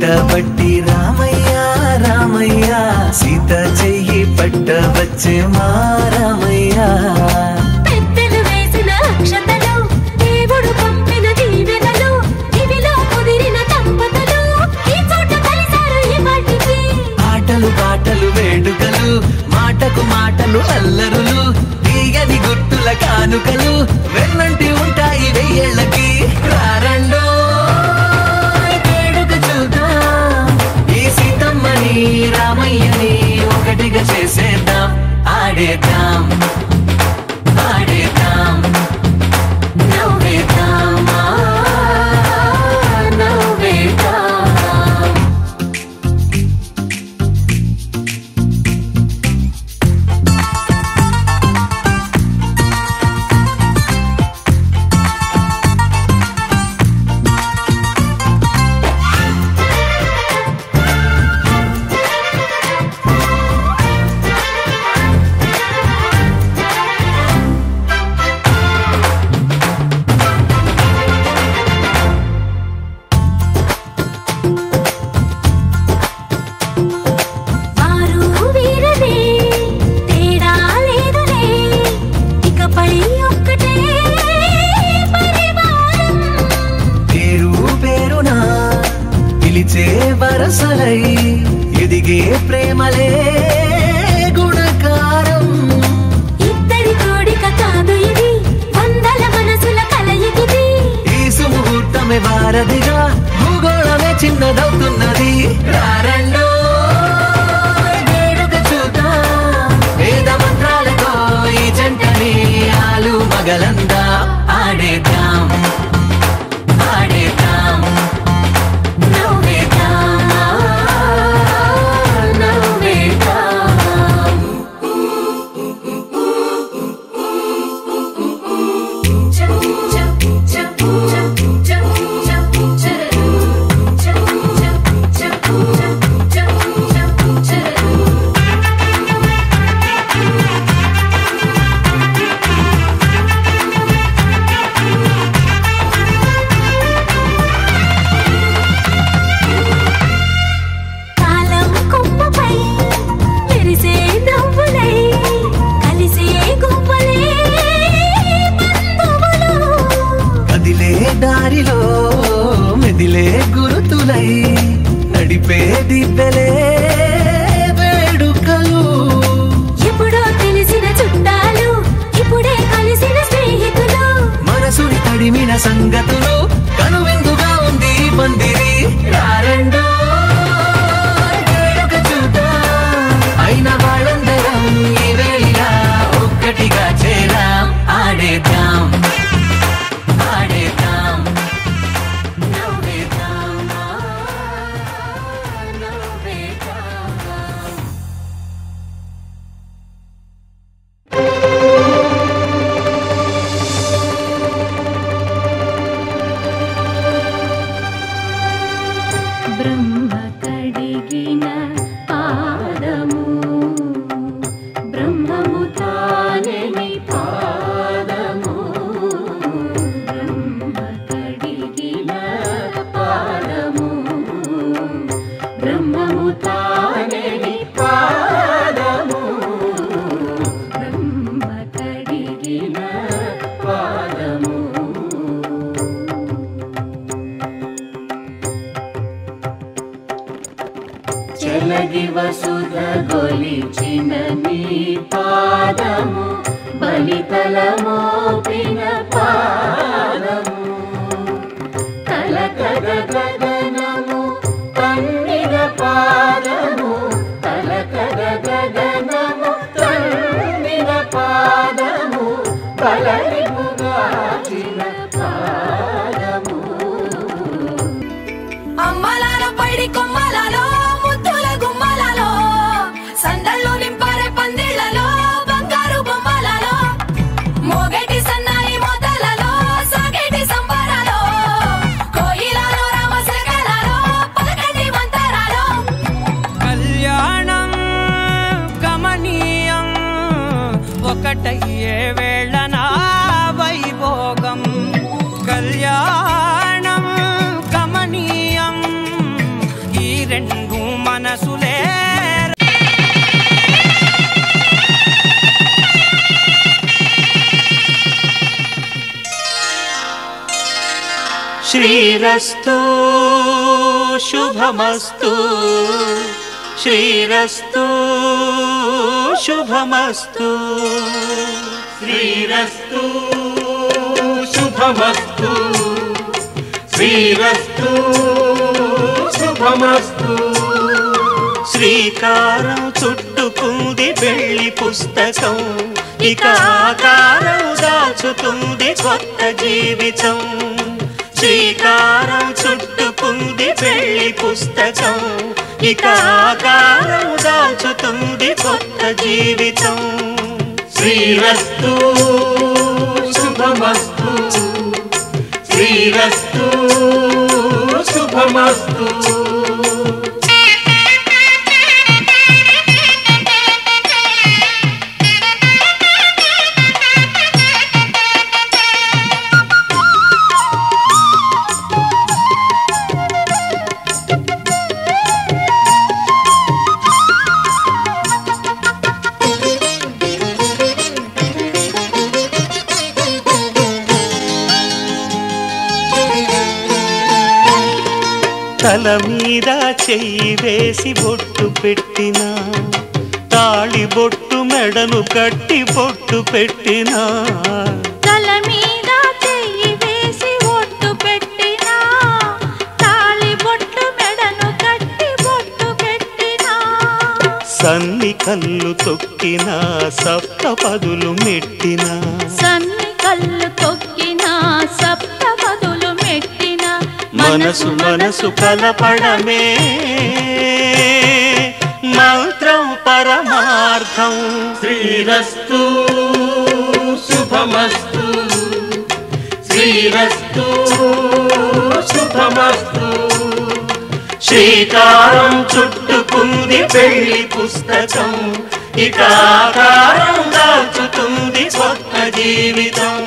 పట్టబట్టి రామయ్య రామయ్య సీత చెయ్యి పట్టవచ్చే మా రామయ్య పెద్దలు వేసిన అక్షతలు దేవుడు పంపిన దీవెనలు ఇవిలో కుదిరిన దంపతులు ఈ చోట కలిసారు ఈ వాటికి ఆటలు పాటలు వేడుకలు మాటకు మాటలు అల్లరులు తీయని గుర్తుల కానుకలు వెన్నంటి ఉంటాయి వెయ్యేళ్ళకి రారండో వేడుక చూద్దాం ఈ సీతమ్మని రామయ్యని ఒకటిగా చేసేద్దాం ఆడేద్దాం ఆడేద్దాం నవ్వేద్దాం నవ్వేద్దాం వరసలై ఎదిగే ప్రేమలే గుణకారం ఇద్దరి కోడిక కాదు ఇది వందల మనసుల కలయికిది ఈ సుముహూర్తమే వారధిగా భూగోళమే చిన్నదవుతున్నది రారండో వేడుక చూద్దాం వేద మంత్రాలతో ఈ జంటని ఆలు మగలందా ఆడేద్దాం ఆడేద్దాం దారిలో మెదిలే గురుతులై నడిపే దిబ్బెలే వేడుకలు ఎప్పుడో తెలిసిన చుట్టాలు ఇప్పుడే కలిసిన స్నేహితులు మనసుని తడిమిన సంగతులు కనువిందుగా ఉంది పందిరి రారండో వేడుక చూద్దాం అయిన వాళ్ళందరం ఈ వేళ ఒక్కటిగా చేరాం ఆడేద్దాం చెలగి వసుధ గొలిచిన నీ పాదము బలితల మోపిన పాదము కలకగ గగనము తన్నిన పాదము కలకగ గగనము తన్నిన పాదము బలరిపుగాచిన పాదము అమ్మలాల పైడి కొమ్మలలో ముద్దుల గుమ్మలలో సందళ్ళు నింపారే పందిళ్లలో బంగారు బొమ్మలలో మోగేటి సన్నాయి మోతలలో సాగేటి సంబరాలో కోయిలలో రామశకలలో పలకండి మంతరాలో కళ్యాణం గమనీయం ఒకటయ్యే వేళన వైభోగం కళ్యాణం గమనీయం ఈ శ్రీరస్తు శుభమస్తు శ్రీరస్తు శుభమస్తు శ్రీరస్తు శుభమస్తు శ్రీరస్తు శుభమస్తు శ్రీకారం చుట్టుకుంది వెళ్లి పుస్తకం ఇక ఆకారం దాచుతుంది కొత్త జీవితం శ్రీకారం చుట్టుకుంది వెళ్లి పుస్తకం ఇక ఆకారం దాచుతుంది కొత్త జీవితం శ్రీరస్తు శుభమస్తు శ్రీరస్తు శుభమస్తు తల మీద చెయ్యి వేసి బొట్టు పెట్టినా తాళి బొట్టు మెడను కట్టి బొట్టు పెట్టినా తల మీద చెయ్యి వేసి బొట్టు పెట్టినా తాళి బొట్టు మెడను కట్టి బొట్టు పెట్టినా సన్ని కళ్ళు తొక్కినా సప్తపదులు మెట్టినా సన్ని కళ్ళు తొక్కినా సప్తపదులు మెట్టినా మనసు మనసు కలపడమే మంత్రం పరమార్థం శ్రీరస్తు శుభమస్తు శ్రీరస్తు శుభమస్తు శ్రీకారం చుట్టుకుంది పెళ్లి పుస్తకం ఇక ఆకారం దాచుతుంది కొత్త జీవితం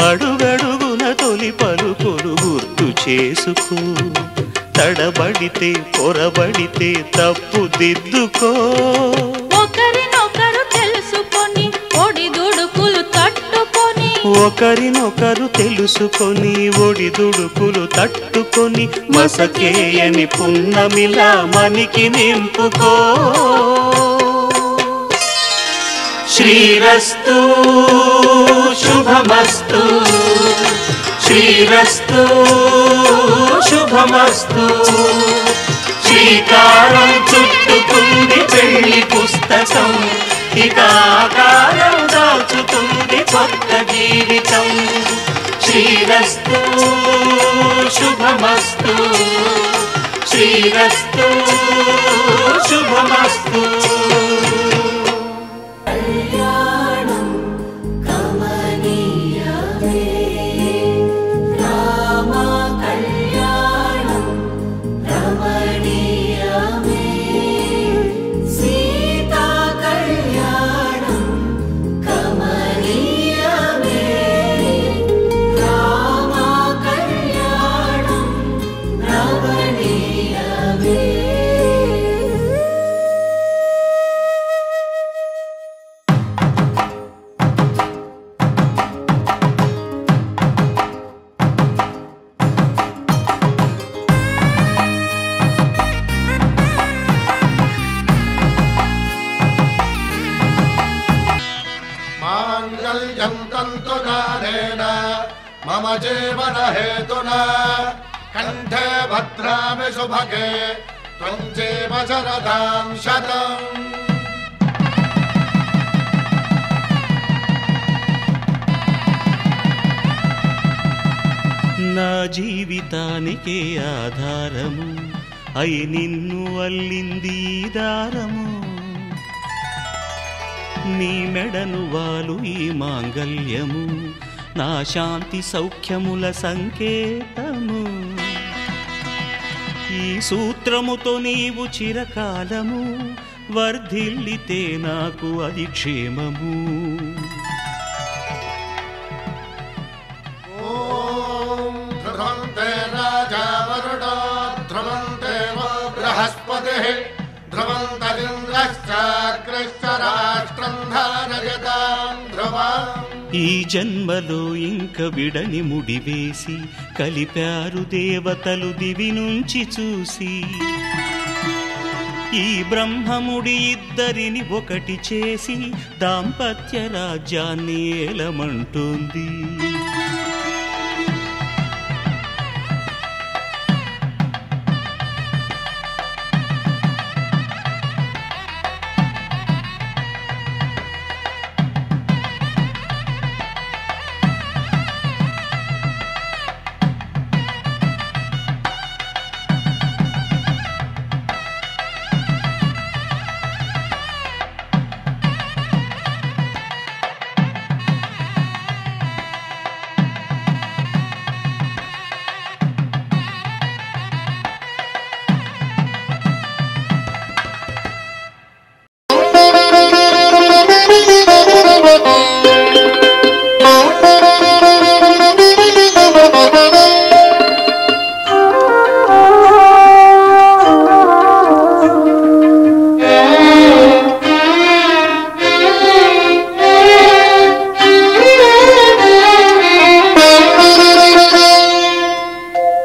అడుగడుగున తొలి పలుకులు గుర్తు చేసుకో తడబడితే పొరబడితే తప్పు దిద్దుకో ఒకరినొకరు తెలుసుకొని ఒడిదుడుకులు తట్టుకొని ఒకరినొకరు తెలుసుకొని ఒడిదుడుకులు తట్టుకొని మసకేయని పున్నమిలా మనికి నింపుకో శ్రీరస్తు శుభమస్తు శ్రీరస్తు శుభమస్తు శ్రీకారం చుట్టుకుంది పెళ్లి పుస్తకం ఇక ఆకారం దాచుతుంది కొత్త జీవితం శ్రీరస్తు శుభమస్తు శ్రీరస్తు శుభమస్తు मम जीवन हेतुना कंठे भद्रामि शुभगे त्वं जीव शरदां शतम् నా జీవితానికే ఆధారము అయి నిన్ను అల్లింది దారము నీ మెడను వాలు ఈ మాంగల్యము నా శాంతి సౌఖ్యముల సంకేతము ఈ సూత్రముతో నీవు చిరకాలము వర్ధిల్లితే నాకు అది క్షేమము ఓం ధ్రువంతే రాజా వరుణో ధ్రువంతే బృహస్పతిః ధ్రువంతరింద్రశ్చాగ్రశ్చ రాష్ట్రం ధారయతాం ధ్రువం ఈ జన్మలో ఇంక విడని ముడివేసి కలిపారు దేవతలు దివి నుంచి చూసి ఈ బ్రహ్మముడి ఇద్దరిని ఒకటి చేసి దాంపత్య రాజ్యాన్ని ఏలమంటుంది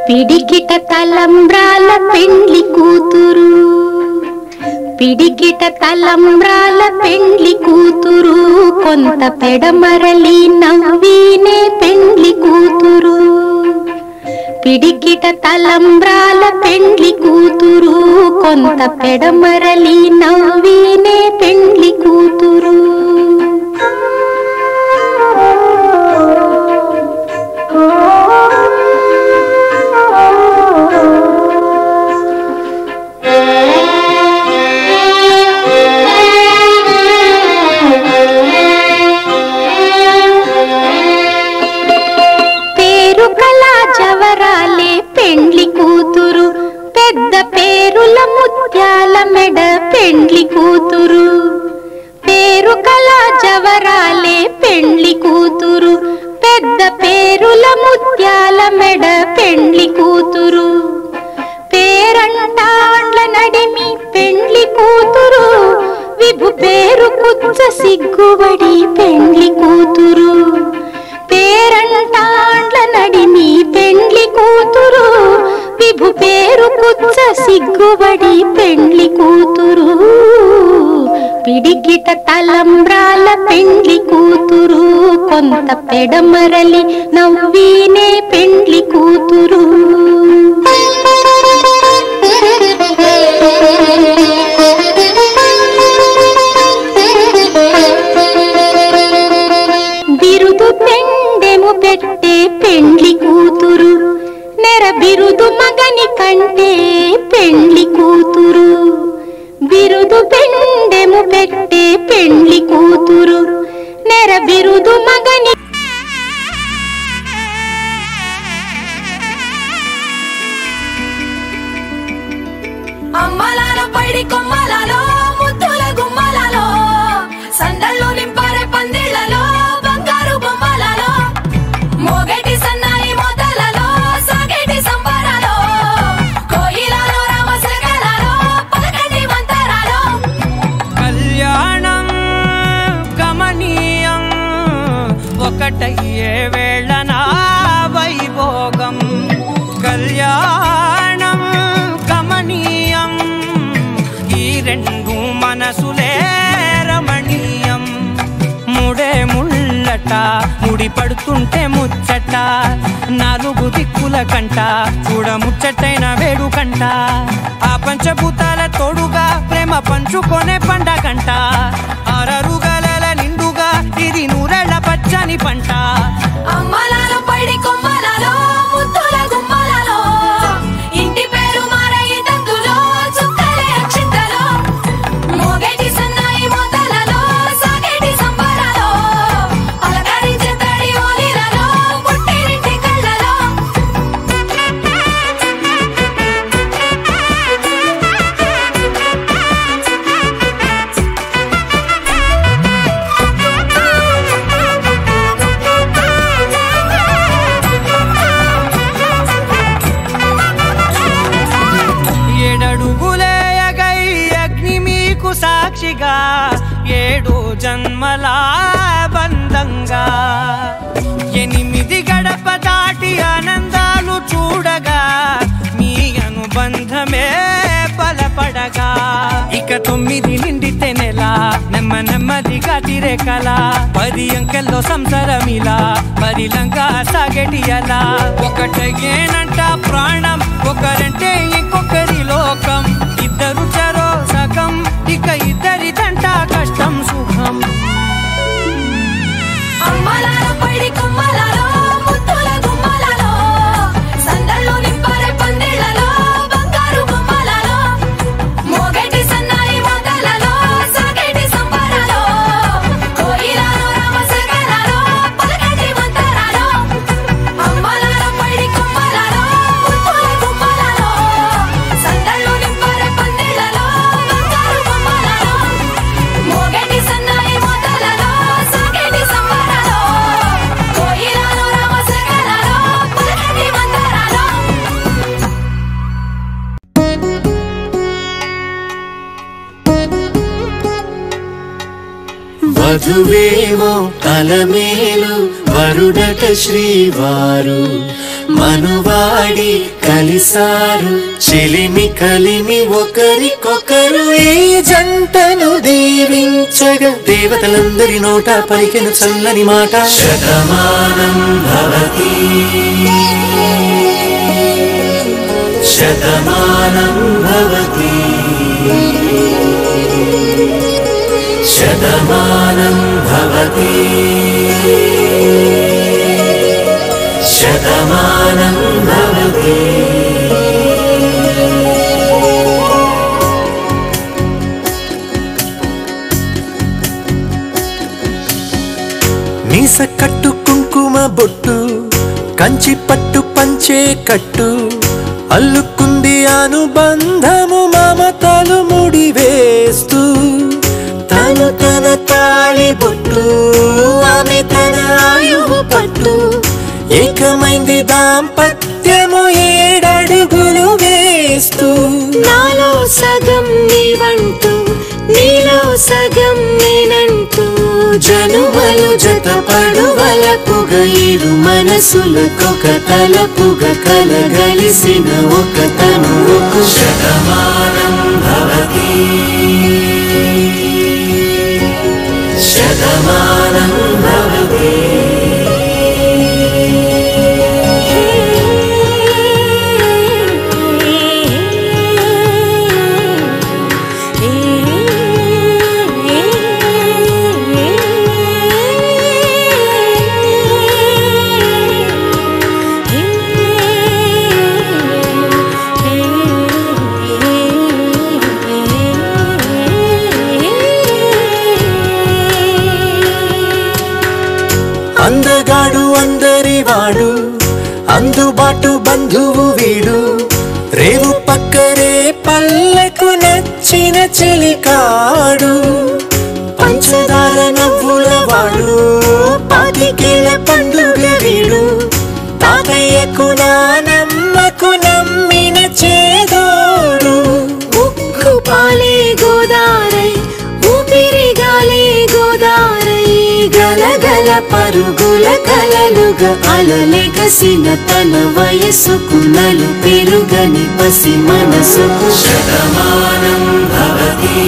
పిడికిట తలంబ్రాల పెండ్లి కూతురు పిడికిట తలంబ్రాల పెండ్లి కూతురు కొంత పెడమరలి నవ్వీనే పెండ్లి కూతురు పిడికిట తలంబ్రాల పెండ్లి కూతురు కొంత పెడమరలి నవ్వీనే పెండ్లి కూతురు పెండ్లి కూతురు పెద్ద పేరుల ముత్యాల మెడ పెండ్లి కూతురు పేరు కళ జవరాలే పెండ్లి కూతురు పెద్ద పేరుల ముత్యాల మెడ పెండ్లి కూతురు పేరంటాండ్ల నడిమి పెండ్లి కూతురు విభు పేరు కుచ్చ సిగ్గుబడి పెండ్లి కూతురు పేరంటాండ్ల నడిమి పెండ్లి కూతురు విభు పేరు కుచ్చ సిగ్గుబడి పెండ్లి కూతురు పిడికిట తలంబ్రాల పెండ్లి కూతురు కొంత పెడమరలి నవ్వీనే పెండ్లి కూతురు బిరుదు పెండెము పెట్టే పెండ్లి కూతురు నెర బిరుదు మగని కంటే పెండ్లి కూతురు బిరుదు పెండెము పెట్టే పెండ్లి కూతురు నెర బిరుదు మగని అమ్మలాలో పైడి కొమ్మలలో ముద్దుల గుమ్మలలో సందళ్ళు నింపారే పందిళ్లలో బంగారు బొమ్మలలో మోగేటి సన్నాయి మోతలలో సాగేటి సంబరాలో కోయిలలో రామసగలలో పలకండి మంతరాలో కళ్యాణం గమనీయం ఒకటయ్యే వేళన వైభోగం కళ్యాణం గమనీయం ఈ రెండు మనసులే రమణీయం ముడే ముళ్ళట ముడి పడుతుంటే ముచ్చట నాలుగు దిక్కుల కంట చూడ ముచ్చటైన వేడుకంట ఆ పంచభూతాల తోడుగా ప్రేమ పంచుకొనే పండగంట ఆరరుగల నిండుగా ఇది నూరెళ్ళ పచ్చని పంట అమ్మలాలో పైడి కొమ్మలలో ముద్దుల గుమ్మలలో ఇంటి పేరు మారయ్య తందులో చుక్కలే అక్షింతలో మోగేటి సన్నాయి మోతలలో సాగే చూడగా 7 జన్మల బంధంగా 8 గడప దాటి ఆనందాలు చూడగా మీ అనుబంధమే బలపడగా ఇక 9 నిండితే నెల నెమ్మదిగా తిరే కల 10 అంకెల్లో సంసారమిలా పరిలంగా సాగటియలా ఒకటేనంట ప్రాణం ఒకరంటే ఇంకొకరి లోకం ఇద్దరు చరో సగం ఇక ఇద్దరిదంట కష్టం సుఖం అమ్మలాలో పడి కొమ్మలాలో ముత్తుల గుమ్మలాలో సందళ్ళు నింపరే పందిళ్ళలో బంగారు బొమ్మలాలో మోగటి సన్నాయి మోతలలో సాగటి సంబరాలో కోయిలాలో రామసగనాలో పలకటి మంతరాలో అమ్మలాలో పడి కొమ్మలాలో ముత్తుల గుమ్మలాలో సందళ్ళు నింపరే పందిళ్ళలో బంగారు బొమ్మలాలో మోగటి సన్నాయి మోతలలో సాగటి సంబరాలో కోయిలాలో రామసగనాలో పలకటి మంతరాలో వధువేమో అలమేలు వరుడట శ్రీవారు మనువాడి కలిసారు చెలిమి కలిమి ఒకరికొకరు ఈ జంటను దీవించగా దేవతలందరి నోట పలికెను చల్లని మాట శతమానం భవతి శతమానం భవతి శతమానం భవతి శతమానం భవతి మీస కట్టు కుంకుమ బొట్టు కంచి పట్టు పంచే కట్టు అల్లుకుంది అనుబంధము మమతలు ముడివేస్తూ తను తన తాళి బొట్టు ఆమె తన ఆయువు పట్టు ఏకమైంది దాంపత్యము 7 అడుగులు వేస్తూ నాలో సగం నీవంటూ నీలో సగం నేనంటూ జనుమలు జతపడు వలపుగ 7 మనసులకొక తలపుగ కలగలిసిన ఒక తనువుకు శతమానం భవతి శతమానం భవతి అందగాడు అందరివాడు అందుబాటు బంధువు వీడు రేవు పక్కరే పల్లెకు నచ్చిన చెలికాడు పంచదార నవ్వుల వాడు 25 పండుగ వీడు తాతయ్యకు నానమ్మకు నమ్మిన చేదోడు ఉక్కు పాలే గోదారై ఊపిరిగాలే గోదారై గలగల పరుగుల కలలుగా అలలెగసిన తన వయసుకు నలు పెరుగని పసి మనసుకు శతమానం భవతి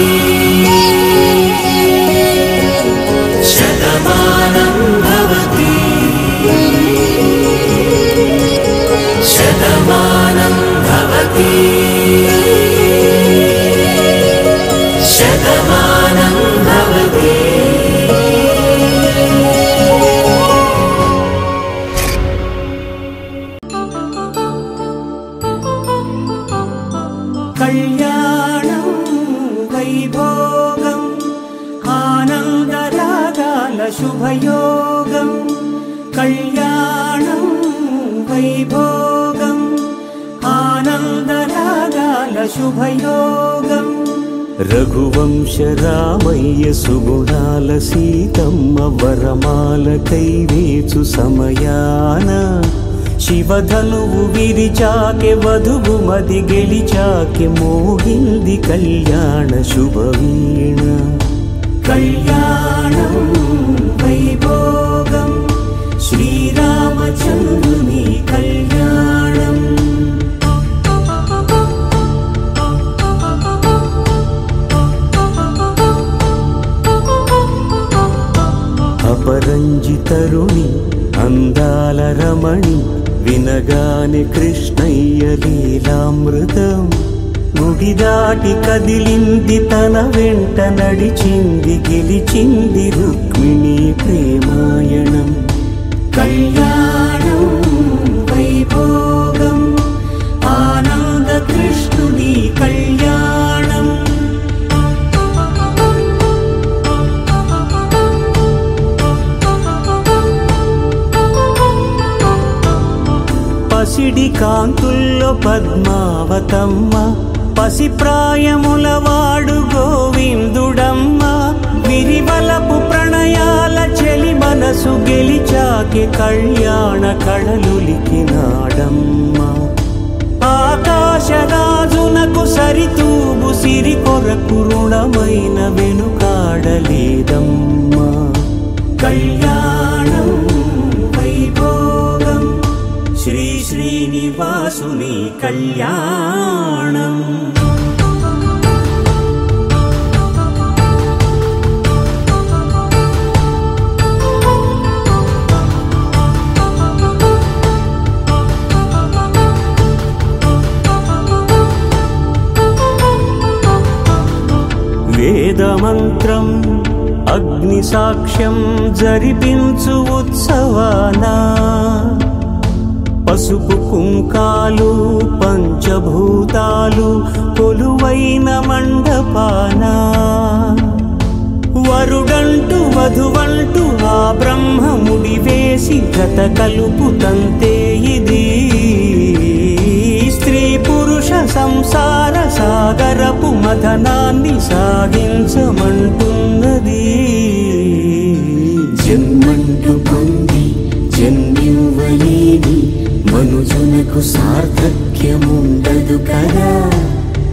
శతమానం భవతి శతమానం భవతి శతమానం భవతి కళ్యాణం వైభోగం ఆనందరాగాల శుభయోగం కళ్యాణం వైభోగం ఆనందరాగాల శుభయోగం రఘువంశ రామయ్య సుగుణాల సీతమ్మ వరమాల కైవేచు సమయాన శివధనువు విరిచాకె వధువు మది గెలిచాకె మోగింది కళ్యాణ శుభవీణ కళ్యాణం వైభోగం శ్రీరామచంద్రుని కళ్యాణం. అపరంజితరుణి అందాల రమణి వినగానే కృష్ణయ్య లీలామృతం. గుడి దాటి కదిలింది తన వెంట నడిచింది గెలిచింది రుక్మిణి ప్రేమాయణం. కళ్యాణం వైభోగం ఆనంద కృష్ణుని కళ్యాణం. పసిడి కాంతుల్లో పద్మావతమ్మ పసిప్రాయముల వాడు గోవిందుడమ్మ. విరివలపు ప్రణయాల చెలి మనసు గెలిచాకే కళ్యాణ కళలులికినాడమ్మ. ఆకాశరాజునకు సరితూబు సిరి కొరకు రుణమైన వెనుకాడలేదమ్మా. కళ్యాణం వైభోగం శ్రీ శ్రీనివాసుని కళ్యాణం. వేదమంత్రం అగ్ని సాక్ష్యం జరిపించు ఉత్సవానా. పసుపు కుంకాలు పంచభూతాలు కొలువైన మండపానా. వరుడంటూ వధువంటూ ఆ బ్రహ్మముడి వేసి గత కలుపు తంతే ఇది. స్త్రీ పురుష సంసార సాగరపు మథనాన్ని సాగించమంటున్నది. జన్మంటూ పొంది జన్మివ్వలేని మనుజునకు సార్థక్యముండదు కదా.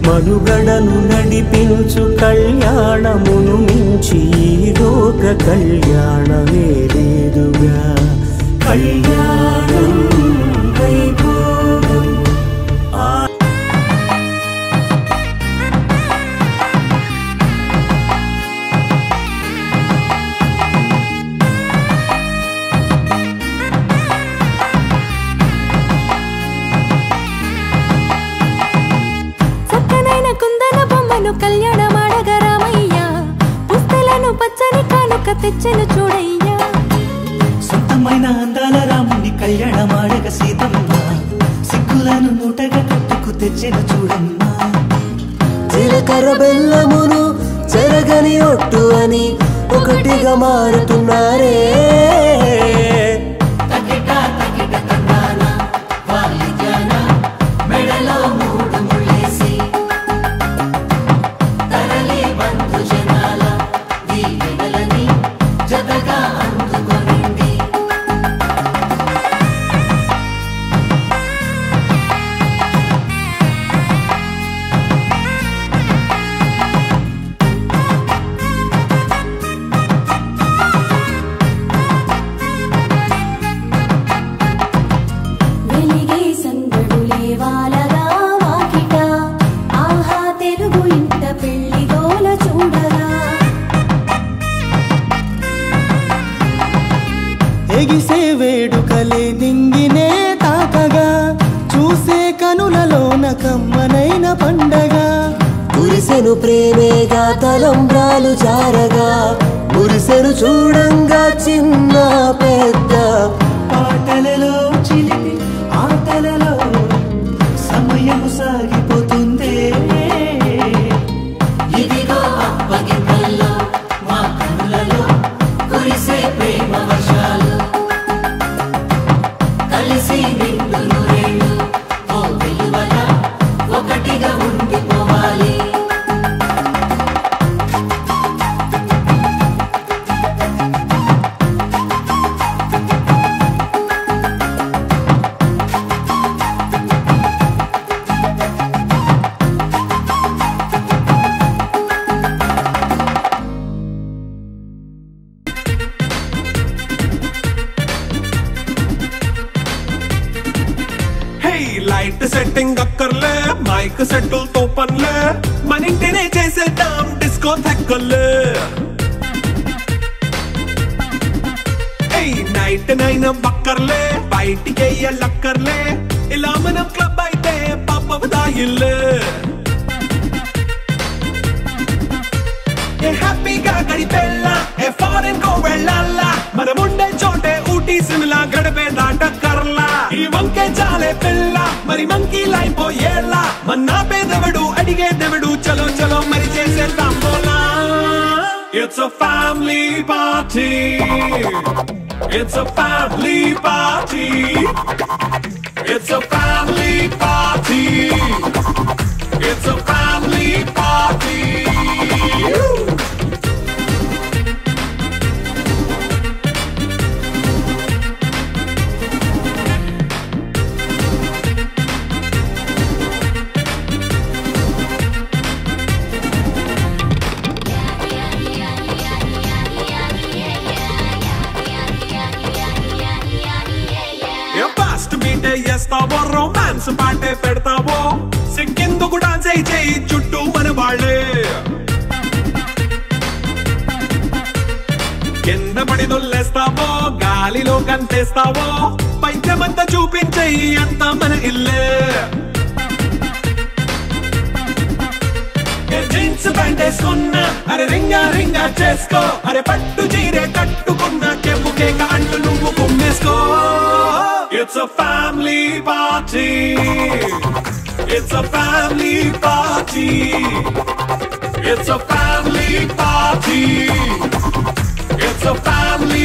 మనుగడను నడిపించు కళ్యాణమును మించి ఈ లోక కళ్యాణమే లేదుగా. కళ్యాణం వైభోగం చక్కనైన కుందన బొమ్మను కళ్యాణమాడగా రామయ్య. పుస్తలను పచ్చని కానుక తెచ్చెను చూడయ్యా. సొంతమైన అందాల రాముని కళ్యాణమాడగ సీతమ్మ. సిగ్గులను మూటగా కట్టుకు తెచ్చిన చూడమ్మా. జీలకర్ర బెల్లమును చెరగని ఒట్టు అని ఒకటిగా మారుతున్నారే. ఎగిసే వేడుకలే నింగినే తాకగా చూసే కనులలోన కమ్మనైన పండగ. కురిసెను ప్రేమేగా తలంబ్రాలు జారగా. కురిసెను చూడంగా చిన్న పెద్ద. పాటలలో చిలిపి ఆటలలో సమయము సాగిపోతుందే. ఇదిగో అప్పగింతల్లో మా కనులలో కురిసే ప్రేమ వర్షాలు. కలిసి నిండును రేళ్ళు ఓ వెలువల ఒకటిగా ఉండిపోవాలి. ఫన్లే మన ఇంటినే చేసేద్దాం డిస్కో థెక్కలే నైట్ నైన్ బక్కర్లే బయటికి లక్కర్లే ఇలా మనం క్లబ్ అయితే పాపదాయిల్లే హ్యాపీగా గడిపెళ్ళా ఫారెన్ కో వెళ్ళాలా మనం ఉండే చోటే ఊటీ సిమ్లా గడిపే దాటకర్లా ఈ వంకే చాలే పిల్ల మరి మంకీ లైపోయేలా మన్నా పేదవడు అడిగేదెవడు చలో చలో మరి చేసేద్దాం బోలా It's a family party It's a family party It's a family party It's a family party చేస్తావో రొమాన్స్ పాటే పెడతావో సిక్కిందుకు డాన్స్ చేయి చుట్టూ మన వాళ్ళే కింద పడి దొల్లేస్తావో గాలిలో కంటేస్తావో పైచమంతా చూపించేయి అంతా మన ఇల్లే జీన్స్ ప్యాంట్ వేసుకున్నా అరే రింగా రింగా చేసుకో అరే పట్టు చీరే కట్టుకున్నా కెప్పు కేక అంటూ నువ్వు కుమ్మేసుకో It's a family party It's a family party It's a family party It's a family